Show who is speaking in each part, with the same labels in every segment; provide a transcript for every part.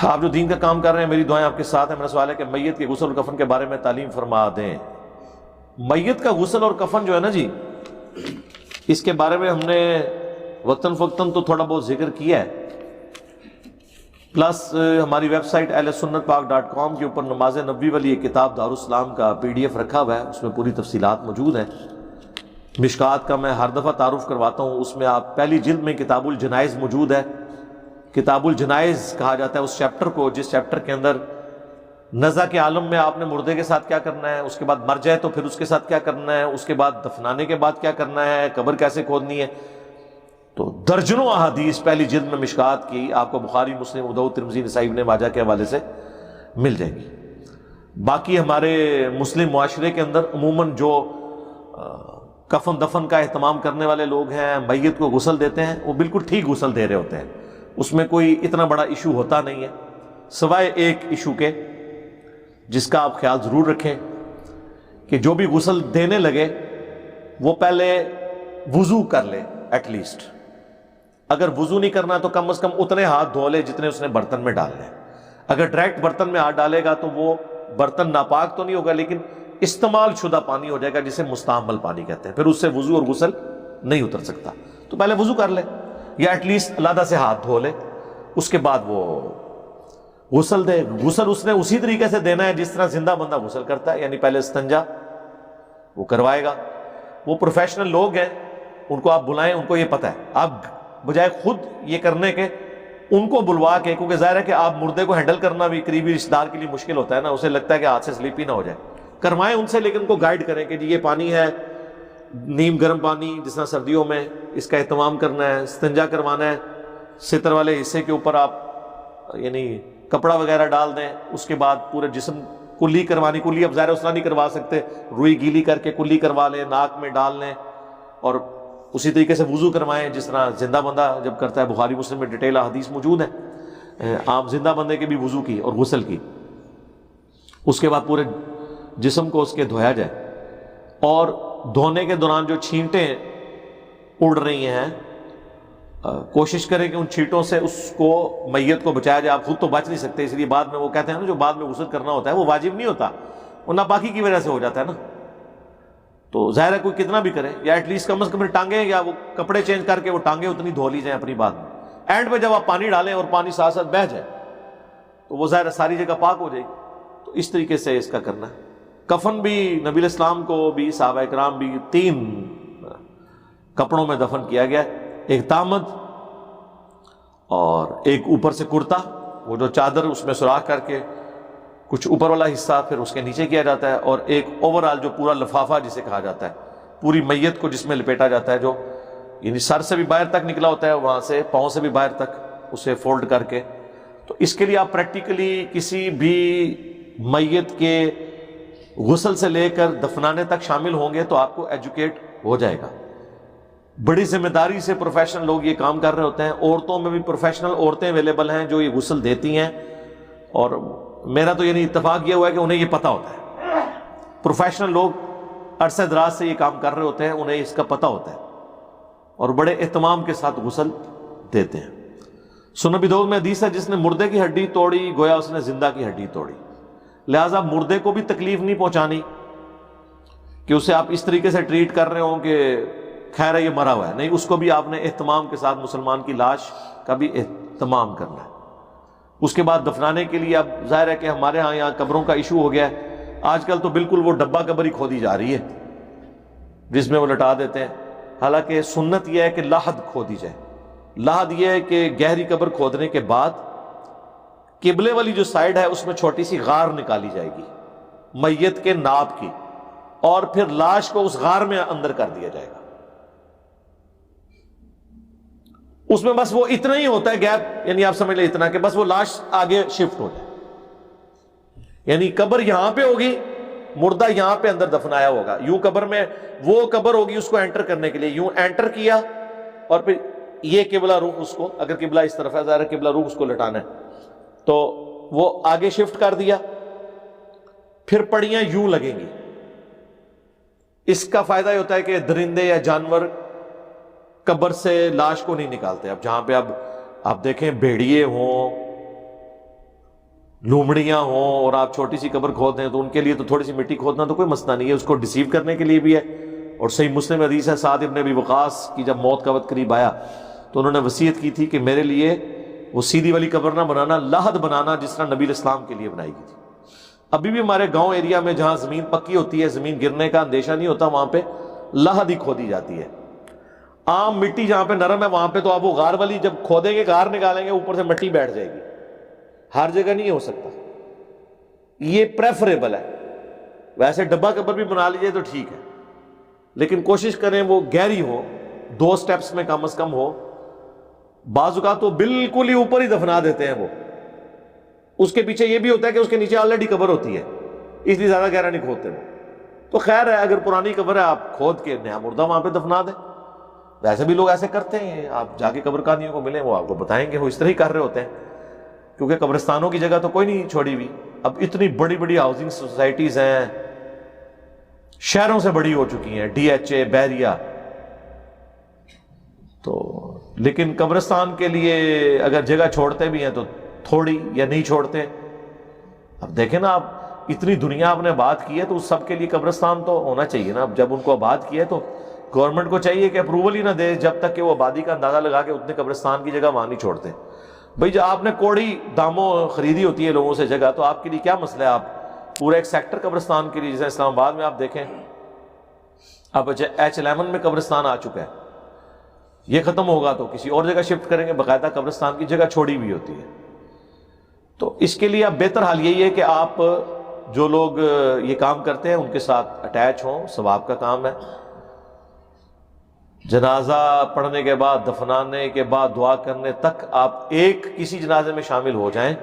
Speaker 1: آپ جو دین کا کام کر رہے ہیں، میری دعائیں آپ کے ساتھ ہیں۔ میرا سوال ہے کہ میت کے غسل اور کفن کے بارے میں تعلیم فرما دیں۔ میت کا غسل اور کفن جو ہے نا جی، اس کے بارے میں ہم نے وقتاً فوقتاً تو تھوڑا بہت ذکر کیا ہے، پلس ہماری ویب سائٹ ahlsunnatpak.com کے اوپر نماز نبوی والی ایک کتاب دارالاسلام کا PDF رکھا ہوا ہے، اس میں پوری تفصیلات موجود ہیں۔ مشکات کا میں ہر دفعہ تعارف کرواتا ہوں، اس میں آپ پہلی جلد میں کتاب الجنائز موجود ہے۔ کتاب الجنائز کہا جاتا ہے اس چیپٹر کو جس چیپٹر کے اندر نزع کے عالم میں آپ نے مردے کے ساتھ کیا کرنا ہے، اس کے بعد مر جائے تو پھر اس کے ساتھ کیا کرنا ہے، اس کے بعد دفنانے کے بعد کیا کرنا ہے، قبر کیسے کھودنی ہے۔ تو درجنوں احادیث پہلی جلد میں مشکات کی آپ کو بخاری، مسلم، ابو داؤد، ترمذی، نسائی، ابن ماجہ کے حوالے سے مل جائیں گی۔ باقی ہمارے مسلم معاشرے کے اندر عموماً جو کفن دفن کا اہتمام کرنے والے لوگ ہیں، میت کو غسل دیتے ہیں، وہ بالکل ٹھیک غسل دے رہے ہوتے ہیں، اس میں کوئی اتنا بڑا ایشو ہوتا نہیں ہے، سوائے ایک ایشو کے جس کا آپ خیال ضرور رکھیں کہ جو بھی غسل دینے لگے وہ پہلے وضو کر لے ایٹ لیسٹ۔ اگر وضو نہیں کرنا تو کم از کم اتنے ہاتھ دھو لے جتنے اس نے برتن میں ڈالنے ہیں۔ اگر ڈائریکٹ برتن میں ہاتھ ڈالے گا تو وہ برتن ناپاک تو نہیں ہوگا، لیکن استعمال شدہ پانی ہو جائے گا جسے مستعمل پانی کہتے ہیں، پھر اس سے وضو اور غسل نہیں اتر سکتا۔ تو پہلے وضو کر لے یا ایٹ لیسٹ علیحدہ سے ہاتھ دھو لے، اس کے بعد وہ غسل دے۔ غسل اس نے اسی طریقے سے دینا ہے جس طرح زندہ بندہ غسل کرتا ہے، یعنی پہلے استنجا وہ کروائے گا۔ وہ پروفیشنل لوگ ہیں، ان کو آپ بلائیں، ان کو یہ پتہ ہے۔ آپ بجائے خود یہ کرنے کے ان کو بلوا کے، کیونکہ ظاہر ہے کہ آپ مردے کو ہینڈل کرنا بھی قریبی رشتہ دار کے لیے مشکل ہوتا ہے نا، اسے لگتا ہے کہ ہاتھ سے سلپ ہی نہ ہو جائے، کروائیں ان سے، لیکن ان کو گائیڈ کریں کہ جی یہ پانی ہے نیم گرم پانی، جس طرح سردیوں میں اس کا اہتمام کرنا ہے، استنجا کروانا ہے، ستر والے حصے کے اوپر آپ یعنی کپڑا وغیرہ ڈال دیں، اس کے بعد پورے جسم کلی کروانی۔ کلی اب ظاہر اس طرح نہیں کروا سکتے، روئی گیلی کر کے کلی کروا لیں، ناک میں ڈال لیں، اور اسی طریقے سے وضو کروائیں جس طرح زندہ بندہ جب کرتا ہے۔ بخاری مسلم میں ڈیٹیل حدیث موجود ہے عام زندہ بندے کے بھی وضو کی اور غسل کی۔ اس کے بعد پورے جسم کو اس کے دھویا جائے، اور دھونے کے دوران جو چھینٹیں اڑ رہی ہیں کوشش کریں کہ ان چھینٹوں سے اس کو میت کو بچایا جائے۔ آپ خود تو بچ نہیں سکتے، اس لیے بعد میں وہ کہتے ہیں نا جو بعد میں غسل کرنا ہوتا ہے وہ واجب نہیں ہوتا، وہ ناپاکی کی وجہ سے ہو جاتا ہے نا۔ تو ظاہر ہے کوئی کتنا بھی کرے، یا ایٹ لیسٹ کم از کم ٹانگیں یا وہ کپڑے چینج کر کے وہ ٹانگیں اتنی دھو لی جائیں اپنی بعد میں۔ اینڈ میں جب آپ پانی ڈالیں اور پانی ساتھ ساتھ بہہ جائے تو وہ ظاہر ساری جگہ پاک ہو جائے گی۔ تو اس طریقے سے اس کا کرنا ہے۔ کفن بھی نبی علیہ السلام کو بھی، صحابہ کرام بھی 3 کپڑوں میں دفن کیا گیا، ایک تامد اور ایک اوپر سے کرتا، وہ جو چادر اس میں سوراخ کر کے کچھ اوپر والا حصہ پھر اس کے نیچے کیا جاتا ہے، اور ایک اوور آل جو پورا لفافہ جسے کہا جاتا ہے، پوری میت کو جس میں لپیٹا جاتا ہے، جو یعنی سر سے بھی باہر تک نکلا ہوتا ہے، وہاں سے پاؤں سے بھی باہر تک اسے فولڈ کر کے۔ تو اس کے لیے آپ پریکٹیکلی کسی بھی میت کے غسل سے لے کر دفنانے تک شامل ہوں گے تو آپ کو ایجوکیٹ ہو جائے گا۔ بڑی ذمہ داری سے پروفیشنل لوگ یہ کام کر رہے ہوتے ہیں۔ عورتوں میں بھی پروفیشنل عورتیں اویلیبل ہیں جو یہ غسل دیتی ہیں، اور میرا تو یعنی اتفاق یہ ہوا ہے کہ انہیں یہ پتہ ہوتا ہے۔ پروفیشنل لوگ عرصہ دراز سے یہ کام کر رہے ہوتے ہیں، انہیں اس کا پتہ ہوتا ہے اور بڑے اہتمام کے ساتھ غسل دیتے ہیں۔ سنن ابی داؤد میں حدیث ہے جس نے مردے کی ہڈی توڑی گویا اس نے زندہ کی ہڈی توڑی۔ لہٰذا مردے کو بھی تکلیف نہیں پہنچانی کہ اسے آپ اس طریقے سے ٹریٹ کر رہے ہوں کہ خیر ہے یہ مرا ہوا ہے، نہیں، اس کو بھی آپ نے اہتمام کے ساتھ مسلمان کی لاش کا بھی اہتمام کرنا ہے۔ اس کے بعد دفنانے کے لیے اب ظاہر ہے کہ ہمارے ہاں یہاں قبروں کا ایشو ہو گیا ہے، آج کل تو بالکل وہ ڈبہ قبر ہی کھودی جا رہی ہے جس میں وہ لٹا دیتے ہیں، حالانکہ سنت یہ ہے کہ لاحد کھودی جائے۔ لاحد یہ ہے کہ گہری قبر کھودنے کے بعد قبلے والی جو سائڈ ہے اس میں چھوٹی سی غار نکالی جائے گی میت کے ناپ کی، اور پھر لاش کو اس غار میں اندر کر دیا جائے گا۔ اس میں بس وہ اتنا ہی ہوتا ہے گیپ، یعنی آپ سمجھ لیں اتنا کہ بس وہ لاش آگے شفٹ ہو جائے، یعنی قبر یہاں پہ ہوگی، مردہ یہاں پہ اندر دفنایا ہوگا۔ یوں قبر میں وہ قبر ہوگی اس کو انٹر کرنے کے لیے، یوں انٹر کیا، اور پھر یہ قبلہ رخ اس کو، اگر قبلہ اس طرف ہے ظاہر قبلہ رخ اس کو لٹانا ہے تو وہ آگے شفٹ کر دیا، پھر پڑیاں یوں لگیں گی۔ اس کا فائدہ یہ ہوتا ہے کہ درندے یا جانور قبر سے لاش کو نہیں نکالتے۔ اب جہاں پہ اب آپ دیکھیں بھیڑیے ہوں لومڑیاں ہوں اور آپ چھوٹی سی قبر کھود دیں تو ان کے لیے تو تھوڑی سی مٹی کھودنا تو کوئی مسئلہ نہیں ہے، اس کو ڈیسیو کرنے کے لیے بھی ہے۔ اور صحیح مسلم حدیث ہے، سعد ابن ابی وقاص کی جب موت کا وقت قریب آیا تو انہوں نے وصیت کی تھی کہ میرے لیے وہ سیدھی والی قبر نہ بنانا، لحد بنانا جس طرح نبی اسلام کے لیے بنائی گئی تھی۔ ابھی بھی ہمارے گاؤں ایریا میں جہاں زمین پکی ہوتی ہے، زمین گرنے کا اندیشہ نہیں ہوتا، وہاں پہ لحد ہی کھودی جاتی ہے۔ عام مٹی جہاں پہ نرم ہے وہاں پہ تو آپ وہ غار والی جب کھودیں گے، غار نکالیں گے، اوپر سے مٹی بیٹھ جائے گی، ہر جگہ نہیں ہو سکتا، یہ پریفریبل ہے۔ ویسے ڈبہ قبر بھی بنا لیجئے تو ٹھیک ہے، لیکن کوشش کریں وہ گہری ہو، 2 سٹیپس میں کم از کم ہو۔ بعض اوقات تو بالکل ہی اوپر ہی دفنا دیتے ہیں وہ، اس کے پیچھے یہ بھی ہوتا ہے کہ اس کے نیچے آلریڈی قبر ہوتی ہے، اس لیے زیادہ گہرا نہیں کھودتے وہ۔ تو خیر ہے، اگر پرانی قبر ہے آپ کھود کے نیا مردہ وہاں پہ دفنا دیں۔ ویسے بھی لوگ ایسے کرتے ہیں، آپ جا کے قبر قادیوں کو ملیں، وہ آپ کو بتائیں گے وہ اس طرح ہی کر رہے ہوتے ہیں، کیونکہ قبرستانوں کی جگہ تو کوئی نہیں چھوڑی ہوئی۔ اب اتنی بڑی بڑی ہاؤسنگ سوسائٹیز ہیں، شہروں سے بڑی ہو چکی ہیں، ڈی ایچ اے، بحریہ، تو لیکن قبرستان کے لیے اگر جگہ چھوڑتے بھی ہیں تو تھوڑی یا نہیں چھوڑتے۔ اب دیکھیں نا، آپ اتنی دنیا آپ نے آباد کی ہے تو اس سب کے لیے قبرستان تو ہونا چاہیے نا۔ اب جب ان کو آباد کیا ہے تو گورنمنٹ کو چاہیے کہ اپروول ہی نہ دے جب تک کہ وہ آبادی کا اندازہ لگا کے اتنے قبرستان کی جگہ وہاں نہیں چھوڑتے۔ بھئی جب آپ نے کوڑی داموں خریدی ہوتی ہے لوگوں سے جگہ، تو آپ کے لیے کیا مسئلہ ہے، آپ پورا ایک سیکٹر قبرستان کے لیے، جیسے اسلام آباد میں آپ دیکھیں اب H11 میں قبرستان آ چکا ہے، یہ ختم ہوگا تو کسی اور جگہ شفٹ کریں گے، باقاعدہ قبرستان کی جگہ چھوڑی ہوئی ہوتی ہے۔ تو اس کے لیے اب بہتر حال یہی ہے کہ آپ جو لوگ یہ کام کرتے ہیں ان کے ساتھ اٹیچ ہوں، ثواب کا کام ہے۔ جنازہ پڑھنے کے بعد، دفنانے کے بعد دعا کرنے تک آپ ایک کسی جنازے میں شامل ہو جائیں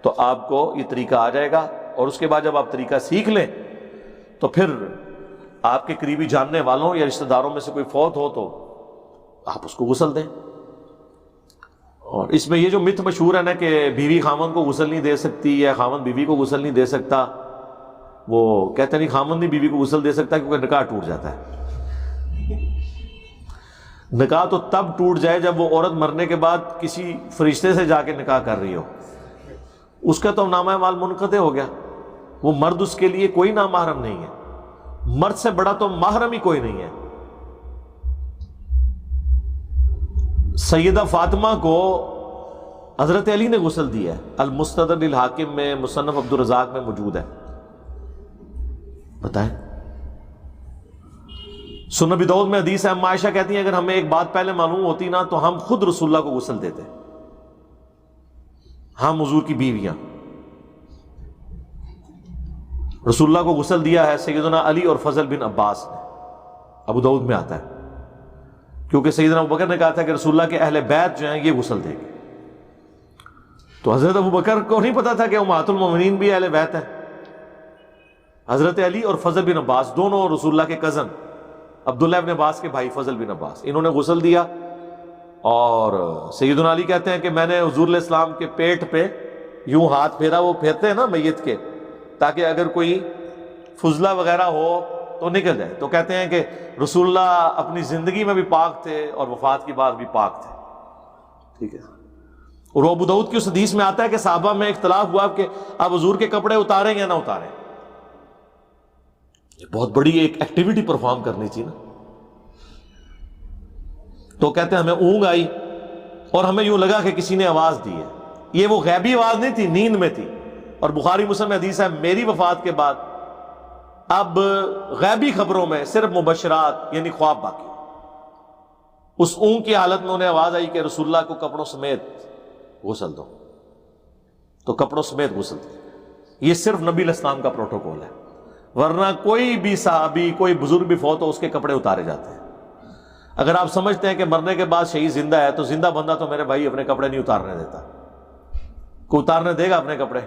Speaker 1: تو آپ کو یہ طریقہ آ جائے گا، اور اس کے بعد جب آپ طریقہ سیکھ لیں تو پھر آپ کے قریبی جاننے والوں یا رشتہ داروں میں سے کوئی فوت ہو تو آپ اس کو غسل دیں۔ اور اس میں یہ جو مت مشہور ہے نا کہ بیوی خامن کو غسل نہیں دے سکتی یا خامن بیوی کو غسل نہیں دے سکتا، وہ کہتے نہیں خامن نہیں بیوی کو غسل دے سکتا کیونکہ نکاح ٹوٹ جاتا ہے۔ نکاح تو تب ٹوٹ جائے جب وہ عورت مرنے کے بعد کسی فرشتے سے جا کے نکاح کر رہی ہو، اس کا تو نامہ مال منقطع ہو گیا، وہ مرد اس کے لیے کوئی نامحرم نہیں ہے، مرد سے بڑا تو محرم ہی کوئی نہیں ہے۔ سیدہ فاطمہ کو حضرت علی نے غسل دیا ہے، المستدرک للحاکم میں، مصنف عبدالرزاق میں موجود ہے، بتائیں۔ سنن ابی داؤد میں حدیث ہے، اما عائشہ کہتی ہیں اگر ہمیں ایک بات پہلے معلوم ہوتی نا تو ہم خود رسول اللہ کو غسل دیتے، ہم حضور کی بیویاں۔ رسول اللہ کو غسل دیا ہے سیدنا علی اور فضل بن عباس نے، ابو داؤد میں آتا ہے، کیونکہ سیدنا ابوبکر نے کہا تھا کہ رسول اللہ کے اہل بیت جو ہیں یہ غسل دیں گے، تو حضرت ابوبکر کو نہیں پتا تھا کہ امہات المومنین بھی اہل بیت ہیں۔ حضرت علی اور فضل بن عباس دونوں رسول اللہ کے کزن، عبداللہ ابن عباس کے بھائی فضل بن عباس، انہوں نے غسل دیا، اور سیدنا علی کہتے ہیں کہ میں نے حضور علیہ السلام کے پیٹ پہ یوں ہاتھ پھیرا، وہ پھیرتے ہیں نا میت کے، تاکہ اگر کوئی فضلہ وغیرہ ہو تو نکل جائے۔ تو کہتے ہیں کہ رسول اللہ اپنی زندگی میں بھی پاک تھے اور وفات کے بعد بھی پاک تھے، ٹھیک ہے۔ اور ابو داؤد کی اس حدیث میں آتا ہے کہ صحابہ میں اختلاف ہوا کہ آپ حضور کے کپڑے اتاریں یا نہ اتاریں، بہت بڑی ایک ایکٹیویٹی پرفارم کرنی تھی نا، تو کہتے ہیں ہمیں اونگ آئی اور ہمیں یوں لگا کہ کسی نے آواز دی ہے، یہ وہ غیبی آواز نہیں تھی، نیند میں تھی، اور بخاری مسلم میں حدیث ہے میری وفات کے بعد اب غیبی خبروں میں صرف مبشرات یعنی خواب باقی۔ اس اونگ کی حالت میں انہیں آواز آئی کہ رسول اللہ کو کپڑوں سمیت غسل دو، تو کپڑوں سمیت غسل دو۔ یہ صرف نبی علیہ السلام کا پروٹوکول ہے، ورنہ کوئی بھی صحابی، کوئی بزرگ بھی فوت ہو اس کے کپڑے اتارے جاتے ہیں۔ اگر آپ سمجھتے ہیں کہ مرنے کے بعد شہید زندہ ہے تو زندہ بندہ تو میرے بھائی اپنے کپڑے نہیں اتارنے دیتا، کوئی اتارنے دے گا اپنے کپڑے؟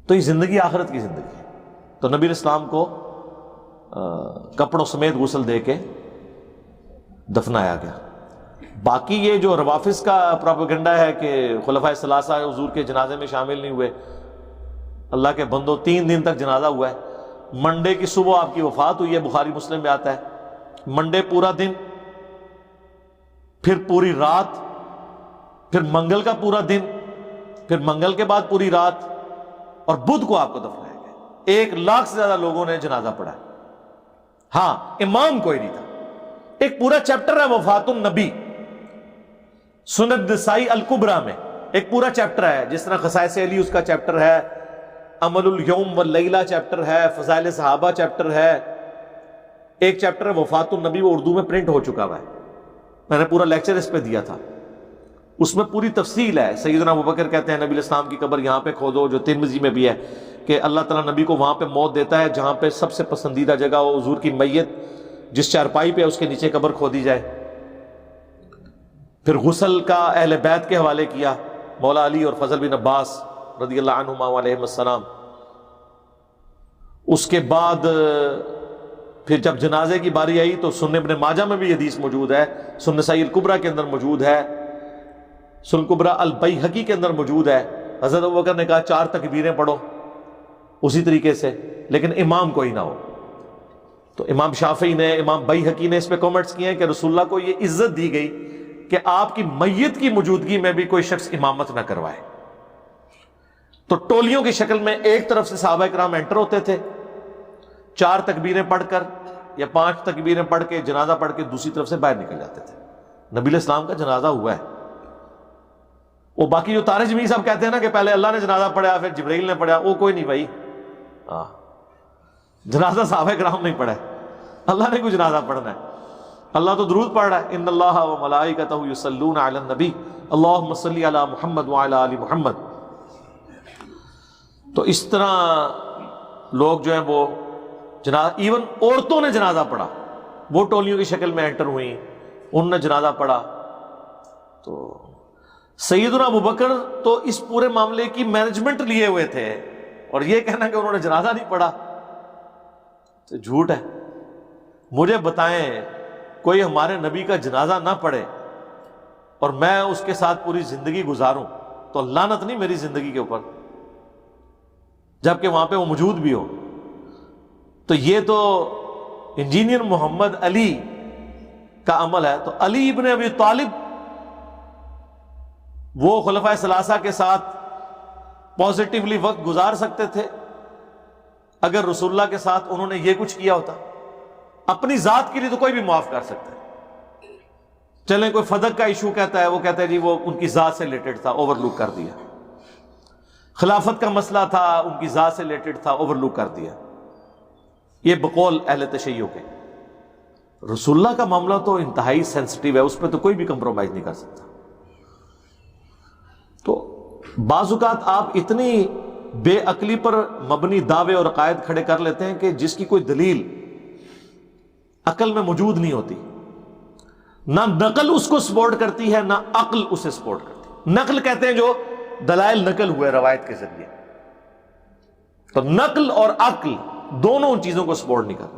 Speaker 1: تو یہ زندگی آخرت کی زندگی ہے، تو نبی علیہ السلام کو کپڑوں سمیت غسل دے کے دفنایا گیا۔ باقی یہ جو روافظ کا پروپیگنڈا ہے کہ خلفائے ثلاثہ حضور کے جنازے میں شامل نہیں ہوئے، اللہ کے بندوں 3 دن تک جنازہ ہوا ہے، منڈے کی صبح آپ کی وفات ہوئی ہے، بخاری مسلم میں آتا ہے، منڈے پورا دن، پھر پوری رات، پھر منگل کا پورا دن، پھر منگل کے بعد پوری رات، اور بدھ کو آپ کو دفنایا گیا۔ 1,00,000 سے زیادہ لوگوں نے جنازہ پڑھا ہے۔ ہاں، امام کوئی نہیں تھا۔ ایک پورا چیپٹر ہے وفات النبی، سنن نسائی الکبریٰ میں ایک پورا چیپٹر ہے، جس طرح خصائص علی اس کا چیپٹر ہے، عمل الیوم واللیلہ چیپٹر ہے، فضائل صحابہ چیپٹر ہے، ایک چیپٹر ہے وفات النبی، وہ اردو میں پرنٹ ہو چکا ہوا ہے، میں نے پورا لیکچر اس پہ دیا تھا، اس میں پوری تفصیل ہے۔ سیدنا ابوبکر کہتے ہیں نبی علیہ السلام کی قبر یہاں پہ کھودو، جو ترمذی میں بھی ہے کہ اللہ تعالیٰ نبی کو وہاں پہ موت دیتا ہے جہاں پہ سب سے پسندیدہ جگہ ہو، حضور کی میت جس چارپائی پہ اس کے نیچے قبر کھودی جائے۔ پھر غسل کا اہل بیت کے حوالے کیا، مولا علی اور فضل بن عباس رضی اللہ عنہما علیہم السلام۔ اس کے بعد پھر جب جنازے کی باری آئی تو سنن ابن ماجہ میں بھی حدیث موجود ہے، سنن نسائی الکبریٰ کے اندر موجود ہے، سنن کبریٰ البیہقی کے اندر موجود ہے۔ حضرت ابوبکر نے کہا 4 تکبیریں پڑھو اسی طریقے سے، لیکن امام کوئی نہ ہو۔ تو امام شافعی نے، امام بیہقی نے اس پہ کامنٹس کیے ہیں کہ رسول اللہ کو یہ عزت دی گئی کہ آپ کی میت کی موجودگی میں بھی کوئی شخص امامت نہ کروائے۔ تو ٹولیوں کی شکل میں ایک طرف سے صحابہ کرام انٹر ہوتے تھے، 4 تکبیریں پڑھ کر یا 5 تکبیریں پڑھ کے جنازہ پڑھ کے دوسری طرف سے باہر نکل جاتے تھے۔ نبی علیہ السلام کا جنازہ ہوا ہے۔ وہ باقی جو طارق جمیل صاحب کہتے ہیں نا کہ پہلے اللہ نے جنازہ پڑھا پھر جبرائیل نے پڑھا، وہ کوئی نہیں بھائی، جنازہ صحابہ کرام نہیں پڑھا ہے، اللہ نے کوئی جنازہ پڑھنا ہے۔ اللہ تو درود پڑھ رہا ہے، ان اللہ و ملائکتہ یصلون علی النبی اللہم صلی علی محمد وعلی آل محمد۔ تو اس طرح لوگ جو ہیں وہ جنازہ، ایون عورتوں نے جنازہ پڑھا، وہ ٹولیوں کی شکل میں انٹر ہوئیں، انہوں نے جنازہ پڑھا۔ تو سیدنا ابوبکر تو اس پورے معاملے کی مینجمنٹ لیے ہوئے تھے، اور یہ کہنا کہ انہوں نے جنازہ نہیں پڑھا تو جھوٹ ہے۔ مجھے بتائیں کوئی ہمارے نبی کا جنازہ نہ پڑھے اور میں اس کے ساتھ پوری زندگی گزاروں تو لعنت نہیں میری زندگی کے اوپر، جبکہ وہاں پہ وہ موجود بھی ہو۔ تو یہ تو انجینئر محمد علی کا عمل ہے۔ تو علی ابن ابی طالب وہ خلفائے ثلاثہ کے ساتھ پازیٹیولی وقت گزار سکتے تھے اگر رسول اللہ کے ساتھ انہوں نے یہ کچھ کیا ہوتا۔ اپنی ذات کے لیے تو کوئی بھی معاف کر سکتا ہے، چلیں کوئی فدق کا ایشو کہتا ہے، وہ کہتا ہے جی وہ ان کی ذات سے ریلیٹڈ تھا، اوور لک کر دیا۔ خلافت کا مسئلہ تھا، ان کی ذات سے ریلیٹڈ تھا، اوور لک کر دیا۔ یہ بقول اہل تشیع کے۔ رسول اللہ کا معاملہ تو انتہائی سینسٹیو ہے، اس پہ تو کوئی بھی کمپرومائز نہیں کر سکتا۔ تو بعض اوقات آپ اتنی بے عقلی پر مبنی دعوے اور عقائد کھڑے کر لیتے ہیں کہ جس کی کوئی دلیل عقل میں موجود نہیں ہوتی، نہ نقل اس کو سپورٹ کرتی ہے نہ عقل اسے سپورٹ کرتی۔ نقل کہتے ہیں جو دلائل نقل ہوئے روایت کے ذریعے، تو نقل اور عقل دونوں ان چیزوں کو سپورٹ نہیں کرتے۔